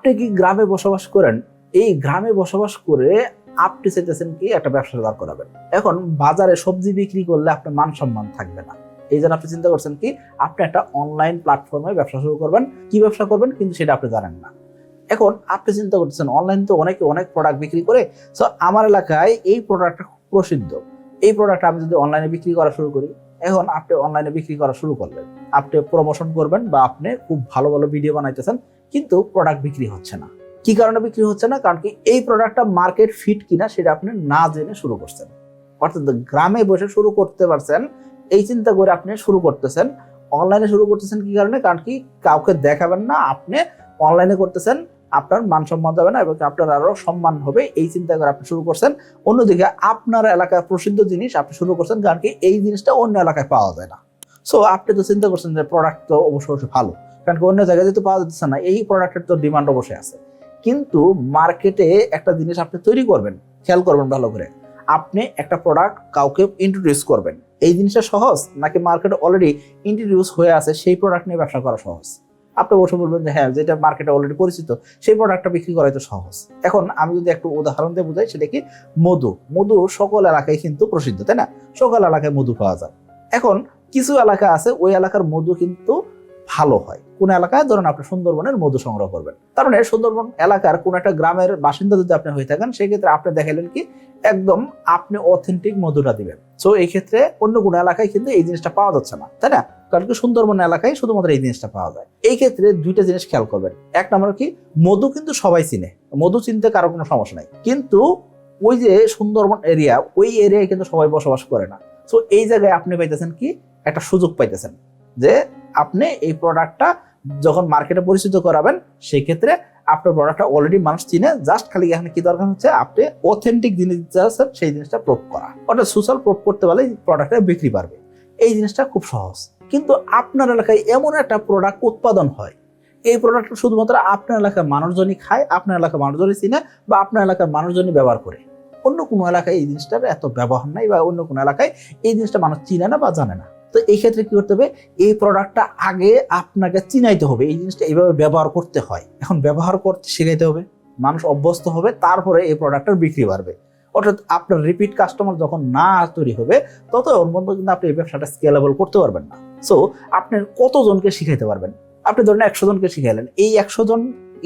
আপনি কি গ্রামে বসবাস করেন? এই গ্রামে বসবাস করে আপনি চাইতেছেন কি একটা ব্যবসা দাঁড় করাবেন। এখন বাজারে সবজি বিক্রি করলে আপনার মান সম্মান থাকবে না। এই জন্য আপনি চিন্তা করছেন কি আপনি একটা অনলাইন প্ল্যাটফর্মে ব্যবসা শুরু করবেন। কি ব্যবসা করবেন কিন্তু সেটা আপনি জানেন না। এখন আপনি চিন্তা করতেছেন অনলাইন তো অনেকে অনেক প্রোডাক্ট বিক্রি করে, সো আমার এলাকায় এই প্রোডাক্টটা খুব প্রসিদ্ধ, এই প্রোডাক্টটা আমি যদি অনলাইনে বিক্রি করা শুরু করি। এখন আপনি অনলাইনে বিক্রি করা শুরু করলেন, আপনি প্রমোশন করবেন বা আপনি খুব ভালো ভালো ভিডিও বানাইতেছেন, কিন্তু প্রোডাক্ট বিক্রি হচ্ছে না। কি কারণে বিক্রি হচ্ছে না? কারণ কি এই প্রোডাক্টটা মার্কেট ফিট কিনা সেটা আপনি না জেনে শুরু করছেন। অর্থাৎ গ্রামে বসে শুরু করতে পারছেন এই চিন্তা করে আপনি শুরু করতেছেন। অনলাইনে শুরু করতেছেন কি কারণে? কারণ কি কাউকে দেখাবেন না, আপনি অনলাইনে করতেছেন, আপনার মান সম্মান যাবে না এবং আপনার আরো সম্মান হবে, এই চিন্তা করে আপনি শুরু করছেন। অন্যদিকে আপনার এলাকার প্রসিদ্ধ জিনিস আপনি শুরু করছেন, কারণ কি এই জিনিসটা অন্য এলাকায় পাওয়া যায় না। সো আপনি তো চিন্তা করছেন যে প্রোডাক্ট তো অবশ্যই ভালো, কারণ কি অন্য জায়গায় যেহেতু পাওয়া যাচ্ছে না, এই প্রোডাক্টের তো ডিমান্ড অবশ্যই আছে। কিন্তু মার্কেটে একটা জিনিস আপনি তৈরি করবেন, খেয়াল করবেন ভালো করে, আপনি একটা প্রোডাক্ট কাউকে ইন্ট্রোডিউস করবেন, এই জিনিসটা সহজ নাকি মার্কেটে অলরেডি ইন্ট্রোডিউস হয়ে আছে সেই প্রোডাক্ট নিয়ে ব্যবসা করা সহজ? আপনি অবশ্যই বলবেন যে হ্যাঁ, যেটা মার্কেটে অলরেডি পরিচিত সেই প্রোডাক্টটা বিক্রি করাই তো সহজ। এখন আমি যদি একটু উদাহরণ দিয়ে বুঝাই, সেটা কি মধু। মধু সকল এলাকায় কিন্তু প্রসিদ্ধ, তাই না? সকল এলাকায় মধু পাওয়া যায়। এখন কিছু এলাকা আছে ওই এলাকার মধু কিন্তু ভালো হয়। কোন এলাকায়? ধরেন আপনি সুন্দরবনের মধু সংগ্রহ করবেন, তার মানে সুন্দরবন এলাকার কোন একটা গ্রামের বাসিন্দা যদি আপনি হয়ে থাকেন, সেক্ষেত্রে আপনি দেখাইলেন কি একদম আপনি অথেন্টিক মধুটা দিবেন। সো এই ক্ষেত্রে অন্য কোনো এলাকায় কিন্তু এই জিনিসটা পাওয়া যাচ্ছে না, তাই না? কারণ কি সুন্দরবন এলাকায় শুধুমাত্র এই জিনিসটা পাওয়া যায়। এই ক্ষেত্রে দুইটা জিনিস খেয়াল করবেন। এক নম্বর কি, মধু কিন্তু সবাই চিনে, মধু চিনতে কারো কোনো সমস্যা নাই, কিন্তু ওই যে সুন্দরবন এরিয়া, ওই এরিয়ায় কিন্তু সবাই বসবাস করে না। সো এই জায়গায় আপনি পাইতেছেন কি একটা সুযোগ পাইতেছেন যে আপনি এই প্রোডাক্টটা যখন মার্কেটে পরিচিত করাবেন, সেই ক্ষেত্রে আপনার প্রোডাক্টটা অলরেডি মানুষ চিনে, জাস্ট খালি এখানে কি দরকার হচ্ছে আপনি অথেন্টিক জিনিস দিচ্ছেন সেই জিনিসটা প্রুভ করা। অর্থাৎ সোশ্যাল প্রুভ করতে পারলে প্রোডাক্টটা বিক্রি পারবে। এই জিনিসটা খুব সহজ। কিন্তু আপনার এলাকায় এমন একটা প্রোডাক্ট উৎপাদন হয়, এই প্রোডাক্টটা শুধুমাত্র আপনার এলাকার মানুষজনই খায়, আপনার এলাকার মানুষজনই চিনে বা আপনার এলাকার মানুষজনই ব্যবহার করে। অন্য কোনো এলাকায় এই জিনিসটার এত ব্যবহার নাই বা অন্য কোনো এলাকায় এই জিনিসটা মানুষ চিনে না বা জানে না। তো এই ক্ষেত্রে কি করতে হবে? এই প্রোডাক্টটা আগে আপনাকে চিনাইতে হবে, এই জিনিসটা এইভাবে ব্যবহার করতে হয়। এখন ব্যবহার করতে শিখাইতে হবে, মানুষ অভ্যস্ত হবে, তারপরে এই প্রোডাক্টের বিক্রি বাড়বে। অর্থাৎ আপনার রিপিট কাস্টমার যখন না তৈরি হবে, তত ওর মধ্যে কিন্তু আপনি এই ব্যবসাটা স্কেলেবল করতে পারবেন না। সো আপনি কতজনকে শিখাইতে পারবেন? আপনি ধরেন 100 জনকে শিখাইলেন, এই 100 জন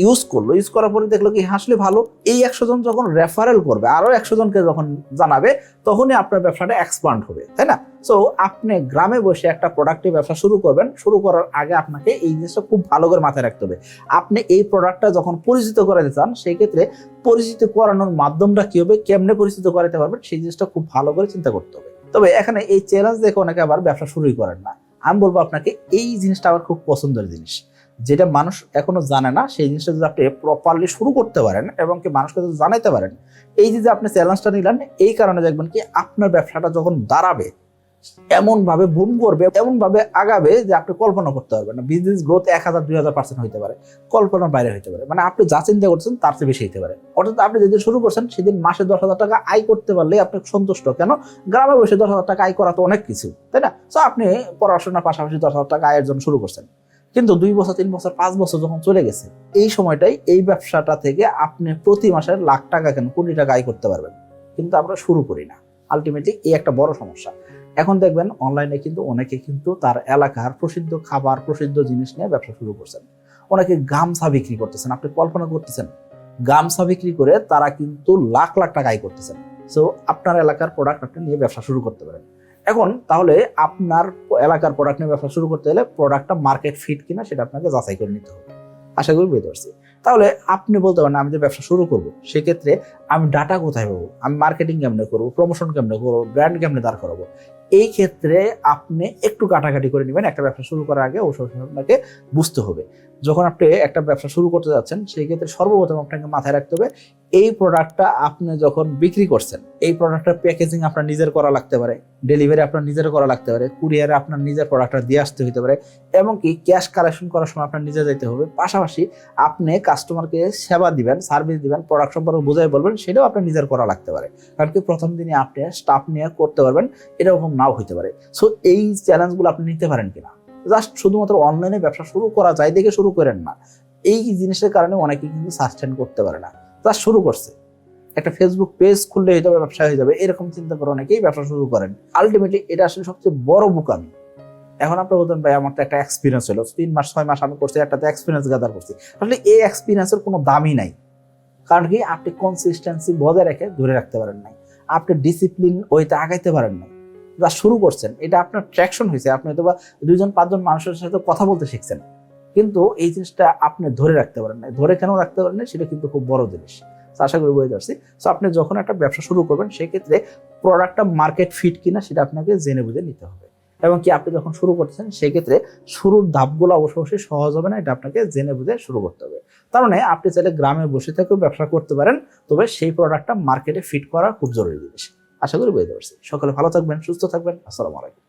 ইউজ করলো, ইউজ করার পরে দেখলো কি আসলে ভালো, এই 100 জন যখন রেফারেল করবে, আরো 100 জনকে যখন জানাবে, তখনই আপনার ব্যবসাটা এক্সপান্ড হবে, তাই না? সো আপনি গ্রামে বসে একটা প্রোডাক্টের ব্যবসা শুরু করবেন, শুরু করার আগে আপনাকে এই জিনিসটা খুব ভালো করে মাথায় রাখতে হবে। আপনি এই প্রোডাক্টটা যখন পরিচিত করাতে চান, সেই ক্ষেত্রে পরিচিত করানোর মাধ্যমটা কি হবে, কেমনে পরিচিত করাতে পারবেন, সেই জিনিসটা খুব ভালো করে চিন্তা করতে হবে। তবে এখানে এই চ্যালেঞ্জ দেখে অনেকে আবার ব্যবসা শুরুই করেন না। আমি বলবো আপনাকে এই জিনিসটা আমার খুব পছন্দের জিনিস, যেটা মানুষ এখনো জানে না, সেই জিনিসটা যদি আপনি প্রপারলি শুরু করতে পারেন এবং কি মানুষকে যদি জানাইতে পারেন, এই যে আপনি চ্যালেঞ্জটা নিলেন, এই কারণে দেখবেন কি আপনার ব্যবসাটা যখন দাঁড়াবে, এমন ভাবে বুম করবে, এমন ভাবে আগাবে যে আপনি কল্পনা করতে পারবেন না। বিজনেস গ্রোথ 1000-2000% হইতে পারে, কল্পনার বাইরে হইতে পারে, মানে আপনি যা চিন্তা করছেন তার চেয়ে বেশি হইতে পারে। অর্থাৎ আপনি যেদিন শুরু করছেন সেদিন মাসে 10,000 টাকা আয় করতে পারলে আপনি সন্তুষ্ট। কেন? গ্রামে বসে 10,000 টাকা আয় করা তো অনেক কিছু, তাই না? তো আপনি পড়াশোনার পাশাপাশি 10,000 টাকা আয়ের জন্য শুরু করছেন, কিন্তু 2 বছর 3 বছর 5 বছর যখন চলে গেছে, এই সময়টাই এই ব্যবসাটা থেকে আপনি প্রতি মাসে লাখ টাকা কেন কোটি টাকা আয় করতে পারবেন, কিন্তু আমরা শুরু করি না। আলটিমেটলি এই একটা বড় সমস্যা। এখন দেখবেন অনলাইনে কিন্তু অনেকে কিন্তু তার এলাকার প্রসিদ্ধ খাবার, প্রসিদ্ধ জিনিস নিয়ে ব্যবসা শুরু করছেন। অনেকে গামছা বিক্রি করতেছেন, আপনি কল্পনা করতেছেন গামছা বিক্রি করে তারা কিন্তু লাখ লাখ টাকা আয় করতেছেন। সো আপনার এলাকার প্রোডাক্ট আপনি নিয়ে ব্যবসা শুরু করতে পারেন। এখন তাহলে আপনার এলাকার প্রোডাক্ট নিয়ে ব্যবসা শুরু করতে হলে প্রোডাক্টটা মার্কেট ফিট কিনা সেটা আপনাকে যাচাই করে নিতে হবে। আশা করি বুঝতে পারছি। তাহলে আপনি বলতে পারেন আমি যে ব্যবসা শুরু করব, সেক্ষেত্রে আমি ডাটা কোথায় পাবো, আমি মার্কেটিং কেমনে করবো, প্রমোশন কেমনে করবো, ব্র্যান্ড কেমনে দাঁড় করাবো। এই ক্ষেত্রে আপনি একটু কাটাকাটি করে নেবেন। একটা ব্যবসা শুরু করার আগে অবশ্যই আপনাকে বুঝতে হবে, যখন আপনি একটা ব্যবসা শুরু করতে যাচ্ছেন, সেই ক্ষেত্রে সর্বপ্রথম আপনাকে মাথায় রাখতে হবে এই প্রোডাক্টটা আপনি যখন বিক্রি করছেন, এই প্রোডাক্টটার প্যাকেজিং আপনার নিজের করা লাগতে পারে, ডেলিভারি আপনার নিজের করা লাগতে পারে, কুরিয়ারে আপনার নিজের প্রোডাক্টটা দিয়ে আসতে হতে পারে, এবং কি ক্যাশ কালেকশন করার সময় আপনার নিজে যেতে হবে। পাশাপাশি আপনি কাস্টমারকে সেবা দিবেন, সার্ভিস দিবেন, প্রোডাক্ট সম্পর্কে বোঝাই বলবেন, সেটাও আপনার নিজের করা লাগতে পারে। কারণ কি প্রথম দিনে আপনি স্টাফ নিয়ে করতে পারবেন, এরকম নাও হইতে পারে। সো এই চ্যালেঞ্জগুলো আপনি নিতে পারেন কিনা। জাস্ট শুধুমাত্র অনলাইনে ব্যবসা শুরু করা যায় দেখে শুরু করেন না, এই জিনিসের কারণে অনেকে কিন্তু সাস্টেন করতে পারে না, তা শুরু করছে একটা ফেসবুক পেজ খুললে হয়ে যাবে, ব্যবসা হয়ে যাবে, এরকম চিন্তা করে অনেকেই ব্যবসা শুরু করেন। আলটিমেটলি এটা আসলে সবচেয়ে বড় বোকামি। এখন আপনি বলতেন ভাই আমার তো একটা এক্সপিরিয়েন্স হলো, 3 মাস 6 মাস আমি করছি, একটাতে এক্সপিরিয়েন্স গ্যাদার করছি। আসলে এই এক্সপিরিয়েন্সের কোনো দামই নাই, কারণ কি আপনি কনসিস্টেন্সি বজায় রেখে ধরে রাখতে পারেন নাই, আপনি ডিসিপ্লিন ওইতে আগাইতে পারেন নাই। যা শুরু করছেন এটা আপনার ট্র্যাকশন হয়েছে, আপনি হয়তো বা 2-5 জন মানুষের সাথে কথা বলতে শিখছেন, কিন্তু এই জিনিসটা আপনি ধরে রাখতে পারেন নাই। ধরে কেন রাখতে পারেন না সেটা কিন্তু খুব বড় জিনিস। আশা করি বুঝতে পারছি। সো আপনি যখন একটা ব্যবসা শুরু করবেন সেক্ষেত্রে প্রোডাক্টটা মার্কেট ফিট কিনা সেটা আপনাকে জেনে বুঝে নিতে হবে, এবং কি আপনি যখন শুরু করতেছেন সেক্ষেত্রে শুরুর ধাপগুলো অবশ্যই সহজ হবে না, এটা আপনাকে জেনে বুঝে শুরু করতে হবে। তার মানে আপনি চাইলে গ্রামে বসে থেকেও ব্যবসা করতে পারেন, তবে সেই প্রোডাক্টটা মার্কেটে ফিট করা খুব জরুরি জিনিস। আশা করি বুঝতে পারছি। সকলে ভালো থাকবেন, সুস্থ থাকবেন। আসসালামু আলাইকুম।